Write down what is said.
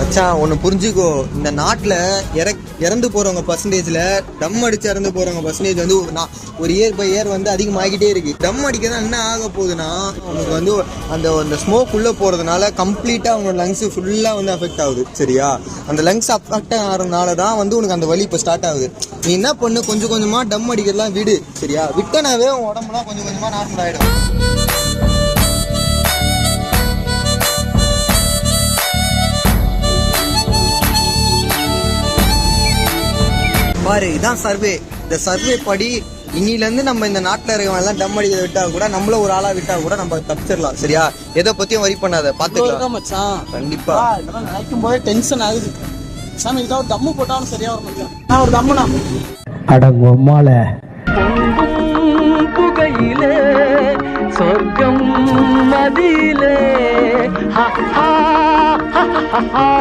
மச்சான் ஒன்று புரிஞ்சுக்கோ, இந்த நாட்டில் இறந்து போகிறவங்க பர்சன்டேஜில் டம் அடித்து இறந்து போகிறவங்க பர்சன்டேஜ் வந்து ஒரு இயர் பை இயர் வந்து அதிகமாகிக்கிட்டே இருக்குது. டம் அடிக்கிறதா என்ன ஆக போகுதுன்னா, அவனுக்கு வந்து அந்த ஸ்மோக் உள்ளே போகிறதுனால கம்ப்ளீட்டாக அவனோட லங்ஸு ஃபுல்லாக வந்து அஃபெக்ட் ஆகுது. சரியா? அந்த லங்ஸ் அஃபெக்ட் ஆகிறதுனால தான் வந்து உனக்கு அந்த வலி இப்போ ஸ்டார்ட் ஆகுது. நீ என்ன பண்ணு, கொஞ்சம் கொஞ்சமாக டம் அடிக்கிறதுலாம் விடு. சரியா? விட்டனாவே உன் உடம்புலாம் கொஞ்சம் கொஞ்சமாக நார்மல் ஆகிடும். பாரு, இதான் சர்வே. இந்த சர்வே படி இன்னிலேருந்து நம்ம இந்த நாட்டில் இருக்கவங்கலாம் டம் அடிக்கிறத விட்டா கூட, நம்மள ஒரு ஆளாக விட்டா கூட நம்ம தப்பிச்சிடலாம். சரியா? எதை பற்றியும் வரி பண்ணாத, பார்த்துக்கலாம் மச்சான். கண்டிப்பா இதெல்லாம் நினைக்கும் போதே டென்ஷன் ஆகுது. சாமி இதுக்காக தம்மு போட்டாலும் சரியா வர நான் ஒரு தம்முனா அடங்கொம்மால புகையிலே சொர்க்கம் மதியிலே